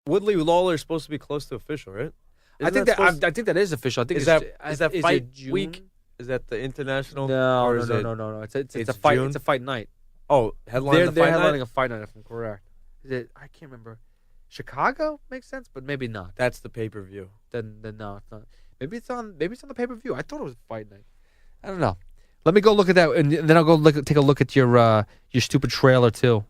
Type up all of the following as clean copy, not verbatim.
Woodley Lawler is supposed to be close to official, right? I think that is official. I think is that fight week? Is that the international? No. It's a fight. June? It's a fight night. Oh, They're headlining a fight night. If I'm correct, is it? I can't remember. Chicago makes sense, but maybe not. That's the pay-per-view. Then no, it's not. Maybe it's on the pay-per-view. I thought it was a fight night. I don't know. Let me go look at that, and then I'll go take a look at your stupid trailer too.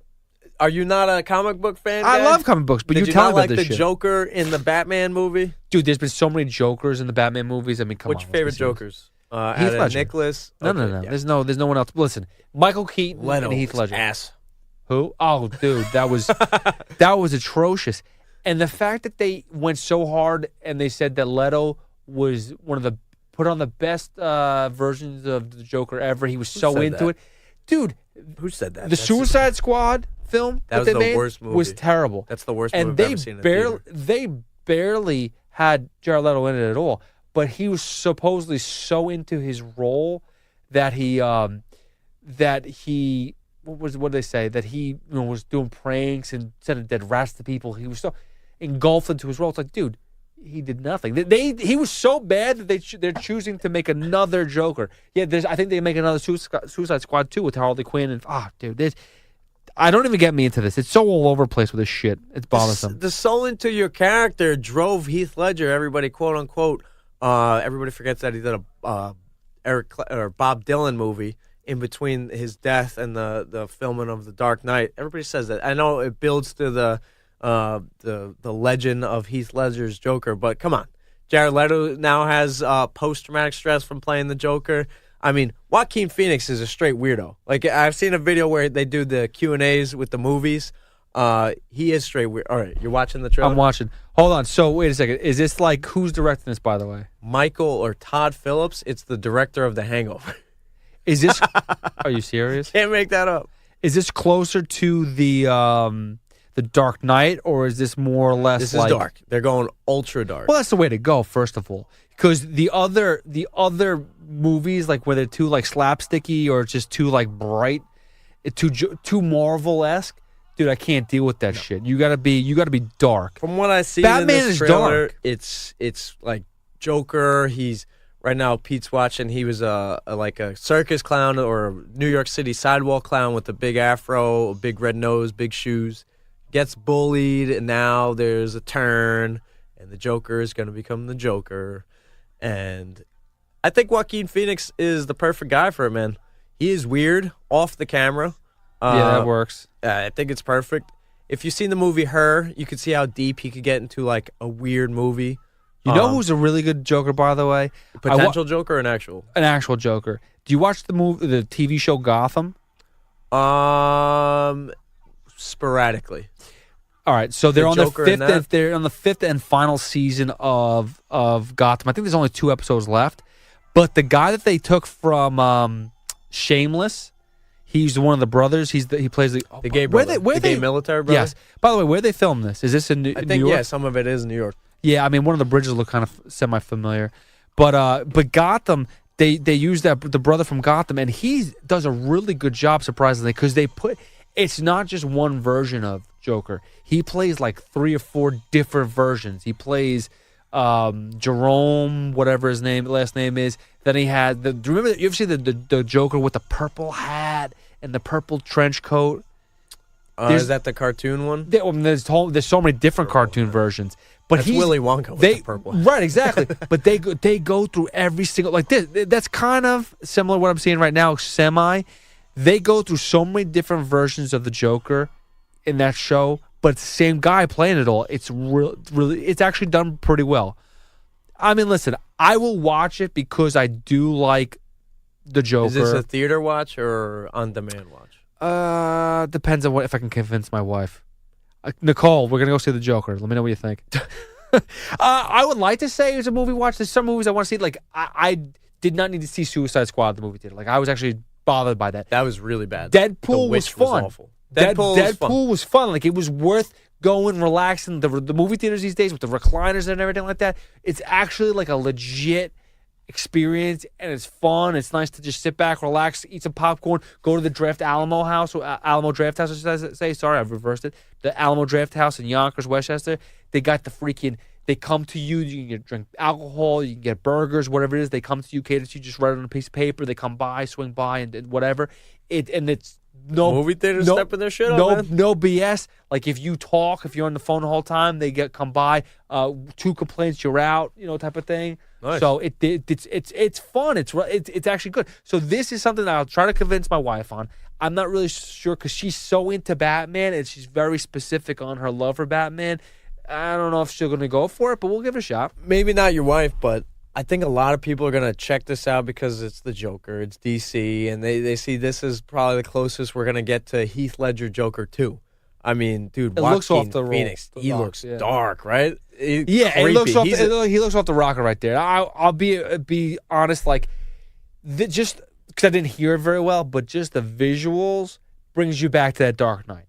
Are you not a comic book fan? I love comic books, but Did you tell me about like this the shit. Joker in the Batman movie? Dude, there's been so many Jokers in the Batman movies. I mean, come on. Which favorite Jokers? Heath Ledger. Nicholas. No. Yeah. There's no one else. Listen, Michael Keaton Leto and Heath Ledger. Ass. Who? Oh, dude, that was atrocious. And the fact that they went so hard and they said that Leto was put on the best versions of the Joker ever. He was so into it, dude. Who said that? The Suicide Squad film that was they the made worst movie. was terrible. That's the worst movie I've ever seen in theater. They barely had Jared Leto in it at all. But he was supposedly so into his role that he what did they say? That he was doing pranks and sending dead rats to people. He was so engulfed into his role. It's like, dude, he did nothing. He was so bad that they're choosing to make another Joker. Yeah, I think they make another Suicide Squad 2 with Harley Quinn. And dude, I don't even get me into this. It's so all over the place with this shit. It's bothersome. The soul into your character drove Heath Ledger. Everybody, quote unquote. Everybody forgets that he did a Bob Dylan movie in between his death and the filming of The Dark Knight. Everybody says that. I know it builds to the legend of Heath Ledger's Joker, but come on. Jared Leto now has post-traumatic stress from playing the Joker. I mean, Joaquin Phoenix is a straight weirdo. Like, I've seen a video where they do the Q&As with the movies. He is straight weird. All right, you're watching the trailer? I'm watching. Hold on. So, wait a second. Is this like, who's directing this, by the way? Michael or Todd Phillips. It's the director of The Hangover. Is this... Are you serious? Can't make that up. Is this closer to the Dark Knight, or is this more or less This like... is dark. They're going ultra dark. Well, that's the way to go, first of all. Because the other movies, like where they're too like slapsticky or just too like bright, too Marvel-esque, dude, I can't deal with that shit. You gotta be dark. From what I see Batman in this is trailer, dark. It's like Joker. He's right now. Pete's watching. He was a circus clown or a New York City sidewalk clown with a big afro, a big red nose, big shoes. Gets bullied, and now there's a turn, and the Joker is going to become the Joker. And I think Joaquin Phoenix is the perfect guy for it, man. He is weird off the camera. Yeah, that works. I think it's perfect. If you've seen the movie Her, you could see how deep he could get into like a weird movie. You know who's a really good Joker, by the way? Potential Joker or an actual? An actual Joker. Do you watch the TV show Gotham? Sporadically. All right, so they're on Joker in that? they're on the fifth and final season of Gotham. I think there's only 2 episodes left. But the guy that they took from Shameless, he's one of the brothers. He plays the gay brother. The gay military brother? Yes. By the way, where they filmed this? Is this in New York? Yeah, some of it is New York. Yeah, I mean, one of the bridges look kind of semi-familiar. But Gotham, they use the brother from Gotham, and he does a really good job, surprisingly, because it's not just one version of Joker. He plays like 3 or 4 different versions. He plays Jerome, whatever his last name is. Then he had remember you ever see the Joker with the purple hat and the purple trench coat? Is that the cartoon one? There's so many different cartoon versions. But That's Willy Wonka with the purple hat. Right, exactly. But they go through every single like this. That's kind of similar to what I'm seeing right now. They go through so many different versions of the Joker in that show, but it's the same guy playing it all. It's really, it's actually done pretty well. I mean, listen, I will watch it because I do like the Joker. Is this a theater watch or on-demand watch? Depends on if I can convince my wife. Nicole, we're gonna go see the Joker. Let me know what you think. I would like to say it's a movie watch. There's some movies I want to see. Like I did not need to see Suicide Squad at the movie theater. Like I was actually bothered by that. That was really bad. Deadpool was fun. Awful. Deadpool was fun. Like it was worth going, relaxing. The movie theaters these days with the recliners and everything like that. It's actually like a legit experience, and it's fun. It's nice to just sit back, relax, eat some popcorn, go to the Alamo Draft House, I should say. Sorry, I've reversed it. The Alamo Draft House in Yonkers, Westchester. They got the freaking. They come to you. You can drink alcohol. You can get burgers, whatever it is. They come to you, cater to you. Just write it on a piece of paper. They come by, swing by, and whatever. It's no movie theaters stepping their shit up. No BS. Like if you talk, if you're on the phone the whole time, they come by. 2 complaints, you're out. Type of thing. Nice. So it's fun. It's actually good. So this is something that I'll try to convince my wife on. I'm not really sure because she's so into Batman and she's very specific on her love for Batman. I don't know if she's going to go for it, but we'll give it a shot. Maybe not your wife, but I think a lot of people are going to check this out because it's the Joker, it's DC, and they see this as probably the closest we're going to get to Heath Ledger Joker 2. I mean, dude, it looks off the Phoenix. Roll, he looks dark, right? He looks off. He looks off the rocker right there. I'll be honest, like just because I didn't hear it very well, but just the visuals brings you back to that Dark Knight.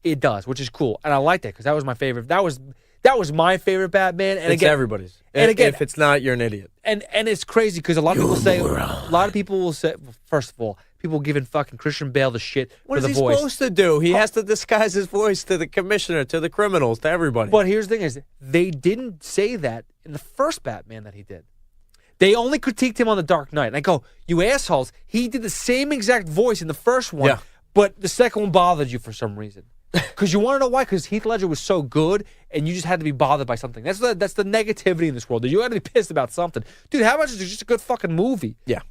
It does, which is cool, and I like that because that was my favorite. That was my favorite Batman, and it's everybody's. And again, if it's not, you're an idiot. And it's crazy because a lot of people will say, first of all, people giving fucking Christian Bale the shit what for the voice. What is he supposed to do? He has to disguise his voice to the commissioner, to the criminals, to everybody. But here's the thing: is they didn't say that in the first Batman that he did. They only critiqued him on the Dark Knight. And I go, you assholes! He did the same exact voice in the first one, but the second one bothered you for some reason. Because you want to know why? Because Heath Ledger was so good, and you just had to be bothered by something. That's the negativity in this world. You had to be pissed about something, dude. How much is it just a good fucking movie? Yeah,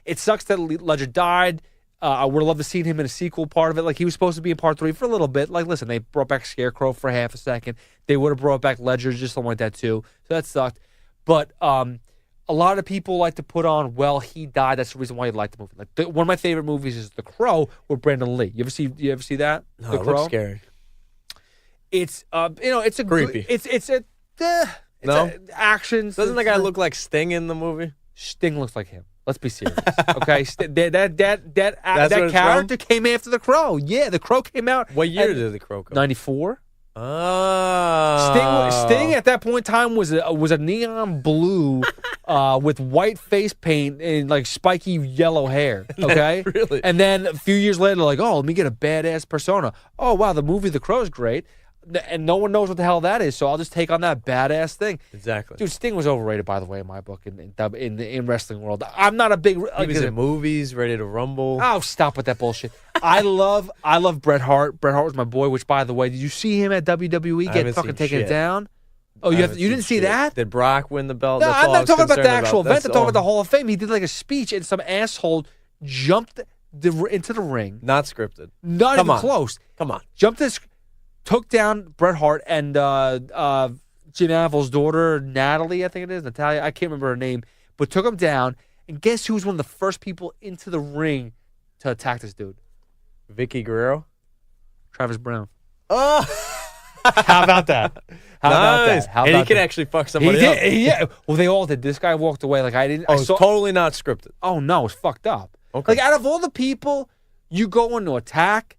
it sucks that Ledger died. I would have loved to see him in a sequel part of it. Like he was supposed to be in part 3 for a little bit. Like, listen, they brought back Scarecrow for half a second. They would have brought back Ledger, just something like that too. So that sucked. But a lot of people like to put on, well, he died. That's the reason why you like the movie. Like one of my favorite movies is The Crow with Brandon Lee. You ever see that? No, The it Crow? looks scary. It's it's a creepy. It's actions. Doesn't the guy look like Sting in the movie? Sting looks like him. Let's be serious, okay? That character came after The Crow. Yeah, The Crow came out. What year did The Crow come? 94. Oh. Sting at that point in time was a neon blue with white face paint and like spiky yellow hair. Okay, really. And then a few years later, like, oh, let me get a badass persona. Oh wow, the movie The Crow is great, and no one knows what the hell that is. So I'll just take on that badass thing. Exactly, dude. Sting was overrated, by the way, in my book. In wrestling world, I'm not a big. He was in movies, Ready to Rumble. Oh, stop with that bullshit. I love Bret Hart. Bret Hart was my boy. Which, by the way, did you see him at WWE get fucking taken down? Oh, you didn't see that? Did Brock win the belt? No, I'm not talking about the actual event. I'm talking all. about the Hall of Fame. He did like a speech, and some asshole jumped into the ring. Not scripted. Not even close. Come on. Took down Bret Hart and Jim Avill's daughter, Natalie, I think it is, Natalia. I can't remember her name, but took him down. And guess who was one of the first people into the ring to attack this dude? Vicky Guerrero? Travis Brown. Oh! How about that? And he could actually fuck somebody up. Yeah. Well, they all did. This guy walked away like I didn't. Oh, it's totally not scripted. Oh, no. It's fucked up. Okay. Like, out of all the people you go in to attack,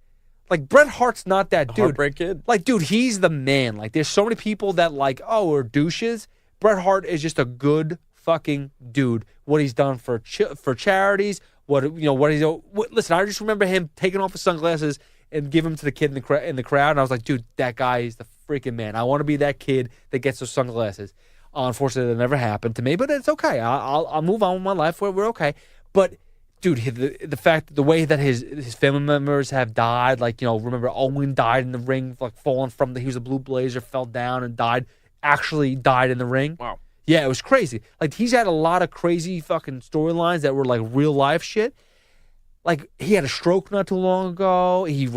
like, Bret Hart's not that dude. Heartbreak Kid? Like, dude, he's the man. Like, there's so many people that, like, are douches. Bret Hart is just a good fucking dude. What he's done for charities, listen, I just remember him taking off his sunglasses and giving them to the kid in the crowd, and I was like, dude, that guy is the freaking man. I want to be that kid that gets those sunglasses. Unfortunately, that never happened to me, but it's okay. I'll move on with my life. We're okay. But dude, the fact, the way that his family members have died, like, remember Owen died in the ring, like falling from he was a Blue Blazer, fell down and actually died in the ring. Wow. Yeah, it was crazy. Like, he's had a lot of crazy fucking storylines that were like real life shit. Like, he had a stroke not too long ago. He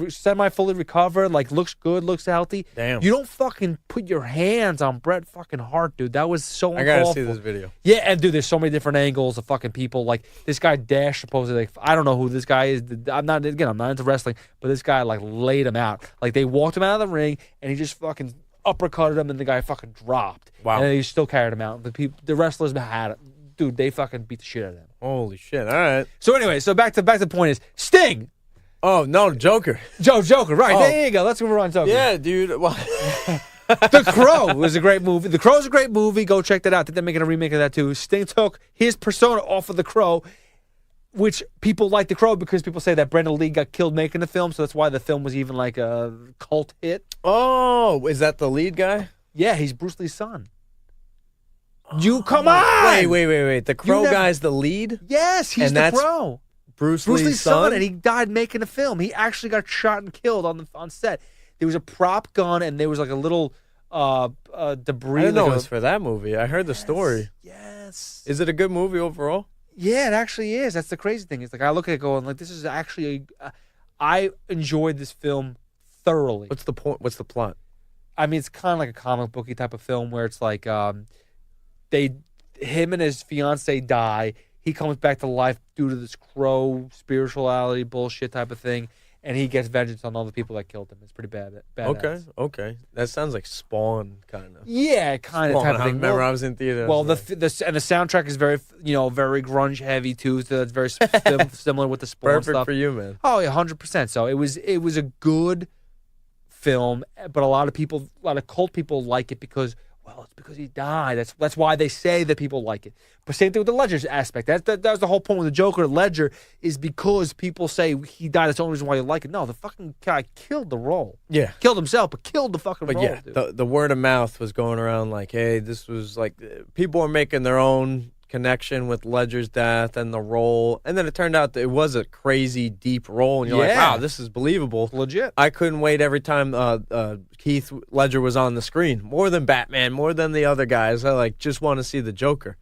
semi-fully recovered. Like, looks good, looks healthy. Damn. You don't fucking put your hands on Bret fucking Hart, dude. That was so I gotta awful. see this video. Yeah, and dude, there's so many different angles of fucking people. Like, this guy Dash, supposedly, like, I don't know who this guy is. I'm not into wrestling, but this guy, like, laid him out. Like, they walked him out of the ring, and he just fucking uppercutted him, and the guy fucking dropped. Wow. And he still carried him out. The wrestlers had it. Dude, they fucking beat the shit out of him. Holy shit! All right. So anyway, back to the point is Sting. Oh no, Joker. Joker. Right there you go. Let's move on. Joker. Yeah, dude. Well, The Crow was a great movie. The Crow's a great movie. Go check that out. I think they're making a remake of that too. Sting took his persona off of The Crow, which people like The Crow because people say that Brandon Lee got killed making the film, so that's why the film was even like a cult hit. Oh, is that the lead guy? Yeah, he's Bruce Lee's son. You come on! Wait. The Crow guy's the lead? Yes, he's And the that's Crow. Bruce Lee's son? And he died making the film. He actually got shot and killed on set. There was a prop gun, and there was like a little debris. I didn't know it was for that movie. I heard the story. Yes. Is it a good movie overall? Yeah, it actually is. That's the crazy thing. It's like I look at it going like, this is actually I enjoyed this film thoroughly. What's the point? What's the plot? I mean, it's kind of like a comic booky type of film where it's like him and his fiance die. He comes back to life due to this crow spirituality bullshit type of thing, and he gets vengeance on all the people that killed him. It's pretty bad. Okay. That sounds like Spawn, kind of. Yeah, kind of type of I thing. remember I was in theater. Well, the soundtrack is very very grunge heavy too. So it's very similar with the Spawn perfect stuff. for you, man. Oh yeah, 100%. So it was a good film, but a lot of cult people like it because, well, it's because he died. That's why they say that people like it. But same thing with the Ledger's aspect. That was the whole point with the Joker. Ledger is because people say he died. That's the only reason why you like it. No, the fucking guy killed the role. Yeah. Killed himself, but killed the fucking But role. yeah, Dude. the word of mouth was going around like, hey, this was like, people were making their own connection with Ledger's death and the role. And then it turned out that it was a crazy, deep role. And you're like, wow, this is believable. Legit. I couldn't wait every time Heath Ledger was on the screen. More than Batman, more than the other guys. I just want to see the Joker.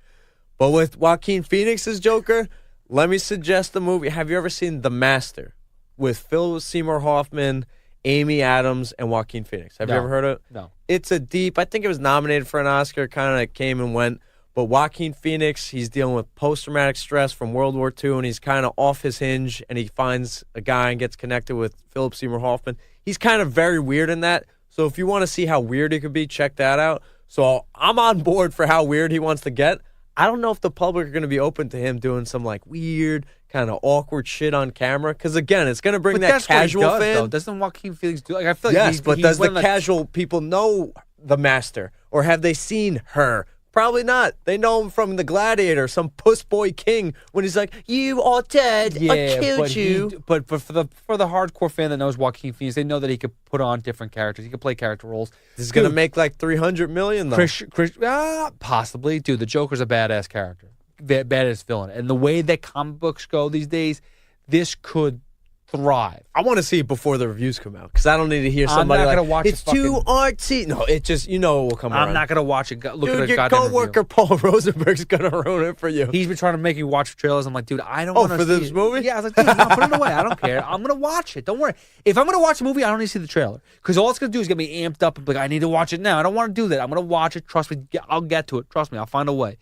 But with Joaquin Phoenix's Joker, let me suggest the movie. Have you ever seen The Master with Philip Seymour Hoffman, Amy Adams, and Joaquin Phoenix? Have you ever heard of it? No. It's a deep, I think it was nominated for an Oscar, kind of came and went. But Joaquin Phoenix, he's dealing with post-traumatic stress from World War II, and he's kind of off his hinge, and he finds a guy and gets connected with Philip Seymour Hoffman. He's kind of very weird in that. So if you want to see how weird he could be, check that out. So I'm on board for how weird he wants to get. I don't know if the public are going to be open to him doing some like weird, kind of awkward shit on camera. Because again, it's going to bring that casual what he does, fan. Though. Doesn't Joaquin Phoenix do? Like I feel like yes, but does the casual people know the Master, or have they seen her? Probably not. They know him from The Gladiator, some puss boy king, when he's like, "You are dead. I killed you." But for the hardcore fan that knows Joaquin Phoenix, they know that he could put on different characters. He could play character roles. This is going to make like $300 million, though. Possibly. Dude, the Joker's a badass character. Badass villain. And the way that comic books go these days, this could thrive. I want to see it before the reviews come out because I don't need to hear somebody like, it's too artsy. No, it just, it will come around. I'm not going to watch it. Look at a your goddamn coworker review. Paul Rosenberg's going to ruin it for you. He's been trying to make me watch trailers. I'm like, dude, I don't want to for this movie? Yeah, I was like, dude, no, put it away. I don't care. I'm going to watch it. Don't worry. If I'm going to watch a movie, I don't need to see the trailer because all it's going to do is get me amped up and be like, I need to watch it now. I don't want to do that. I'm going to watch it. Trust me. I'll get to it. Trust me. I'll find a way.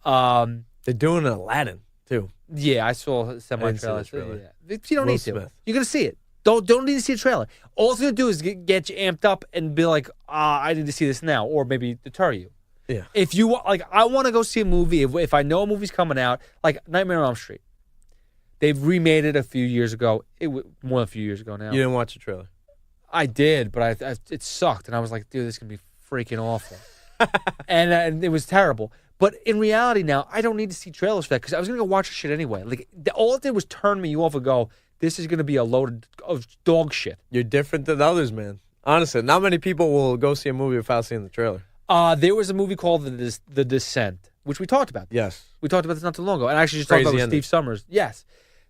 They're doing Aladdin, too. Yeah, I saw a semi-trailer. Yeah. You don't need to. Smith. You're going to see it. Don't need to see a trailer. All it's going to do is get you amped up and be like, I need to see this now, or maybe deter you. Yeah. If you like, I want to go see a movie. If I know a movie's coming out, like Nightmare on Elm Street, they've remade it a few years ago. More than a few years ago now. You didn't watch the trailer? I did, but it sucked, and I was like, dude, this is gonna be freaking awful, and it was terrible. But in reality, now I don't need to see trailers for that because I was gonna go watch the shit anyway. Like all it did was turn me off and go, this is going to be a load of dog shit. You're different than others, man. Honestly, not many people will go see a movie without seeing the trailer. There was a movie called The Descent, which we talked about. Yes. We talked about this not too long ago. And I actually just talked about it with Steve Summers. Yes.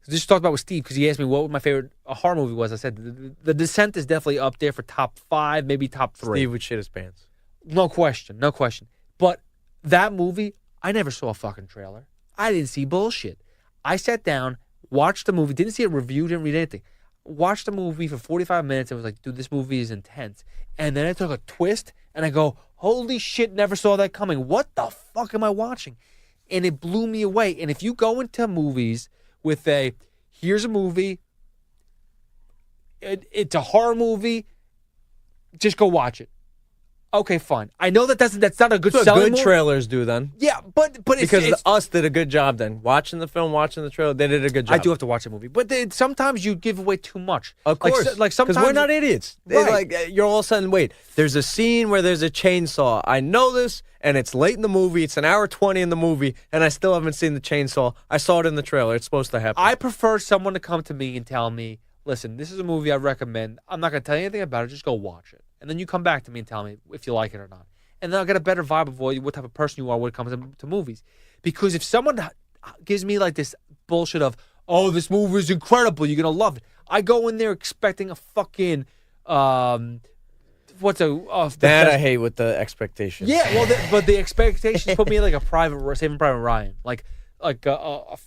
Just talked about it with Steve because he asked me what my favorite horror movie was. I said, The Descent is definitely up there for top 5, maybe top 3. Steve would shit his pants. No question. But that movie, I never saw a fucking trailer. I didn't see bullshit. I sat down, watched the movie, didn't see a review, didn't read anything. Watched the movie for 45 minutes and was like, dude, this movie is intense. And then it took a twist, and I go, holy shit, never saw that coming. What the fuck am I watching? And it blew me away. And if you go into movies with here's a movie, it's a horror movie, just go watch it. Okay, fine. I know that's not a good That's what selling good movie. trailers do then. Yeah, but Because it's us did a good job then. Watching the film, watching the trailer, they did a good job. I do have to watch a movie, but sometimes you give away too much. Of course. like sometimes we're not idiots. Right. You're all of a sudden, wait, there's a scene where there's a chainsaw. I know this, and it's late in the movie. It's an hour 20 in the movie, and I still haven't seen the chainsaw. I saw it in the trailer. It's supposed to happen. I prefer someone to come to me and tell me, listen, this is a movie I recommend. I'm not going to tell you anything about it. Just go watch it. And then you come back to me and tell me if you like it or not. And then I'll get a better vibe of what type of person you are when it comes to movies. Because if someone gives me like this bullshit of, oh, this movie is incredible, you're going to love it. I go in there expecting a fucking, that I hate with the expectations. Yeah, well, but the expectations put me in like a Saving Private Ryan. Like a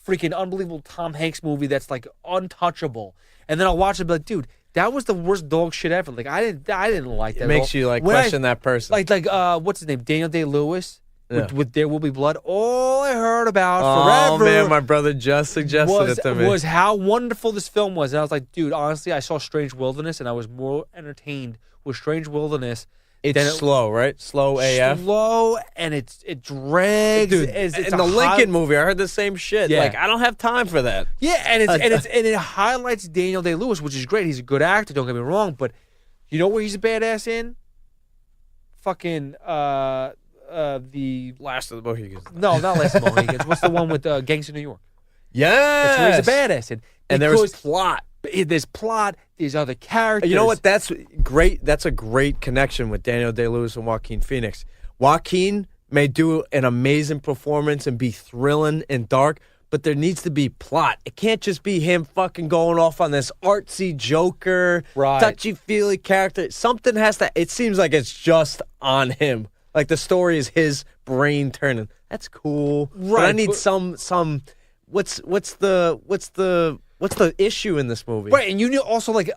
freaking unbelievable Tom Hanks movie that's like untouchable. And then I'll watch it and be like, dude, that was the worst dog shit ever. Like I didn't like that. It makes you like question that person. Like what's his name? Daniel Day-Lewis with There Will Be Blood. All I heard about oh forever. Man, my brother just suggested it to me. Was how wonderful this film was. And I was like, dude, honestly, I saw Strange Wilderness and I was more entertained with Strange Wilderness. It's slow, right? Slow AF. Slow, and it drags. Dude, in the Lincoln movie, I heard the same shit. Yeah. Like, I don't have time for that. Yeah, and it highlights Daniel Day-Lewis, which is great. He's a good actor, don't get me wrong, but you know where he's a badass in? Fucking the Last of the Mohicans. No, not Last of the Mohicans. What's the one with Gangs of New York? Yes. That's where he's a badass in. And there was plot. There's plot. There's other characters. You know what? That's great. That's a great connection with Daniel Day-Lewis and Joaquin Phoenix. Joaquin may do an amazing performance and be thrilling and dark, but there needs to be plot. It can't just be him fucking going off on this artsy Joker, touchy-feely character. Something has to. It seems like it's just on him. Like the story is his brain turning. That's cool. Right. But I need some. What's the issue in this movie? Right, and you know also like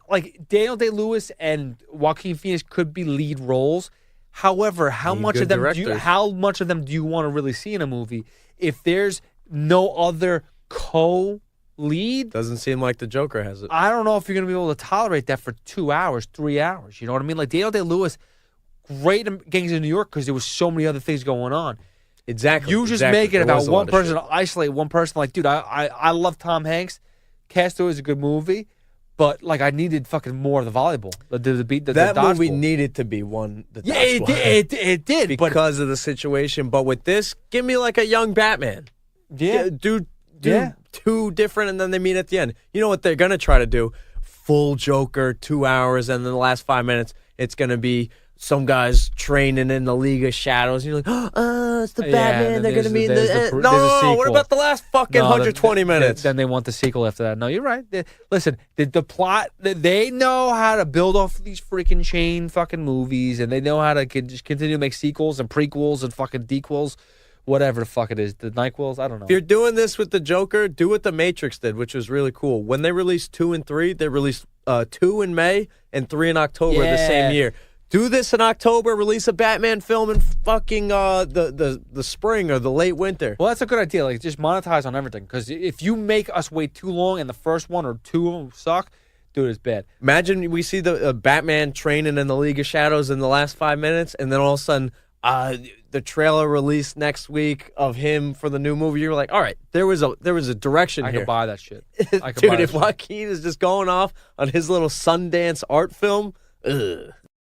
Daniel Day-Lewis and Joaquin Phoenix could be lead roles. However, how much of them do you want to really see in a movie if there's no other co-lead? Doesn't seem like the Joker has it. I don't know if you're going to be able to tolerate that for 2 hours, 3 hours. You know what I mean? Like Daniel Day-Lewis, great in Gangs of New York because there was so many other things going on. Exactly. You just make it about one person, isolate one person. Like, dude, I love Tom Hanks. Castaway is a good movie, but like I needed fucking more of the volleyball. That movie needed to be one. Yeah, it did because of the situation. But with this, give me like a young Batman. Yeah, do two different, and then they meet at the end. You know what they're gonna try to do? Full Joker, 2 hours, and then the last 5 minutes, it's gonna be some guys training in the League of Shadows. And you're like, oh, it's the Batman. They're going to meet No, what about the last fucking 120 minutes? Then they want the sequel after that. No, you're right. Listen, the plot, they know how to build off these freaking chain fucking movies, and they know how to just continue to make sequels and prequels and fucking dequels, whatever the fuck it is. The nyquels, I don't know. If you're doing this with the Joker, do what the Matrix did, which was really cool. When they released 2 and 3, they released 2 in May and 3 in October the same year. Do this in October, release a Batman film in fucking the spring or the late winter. Well, that's a good idea. Like, just monetize on everything. Because if you make us wait too long and the first one or two of them suck, dude, it's bad. Imagine we see the Batman training in the League of Shadows in the last 5 minutes, and then all of a sudden the trailer released next week of him for the new movie. You're like, all right, there was a direction here. I could buy that shit. Dude, if Joaquin is just going off on his little Sundance art film, ugh.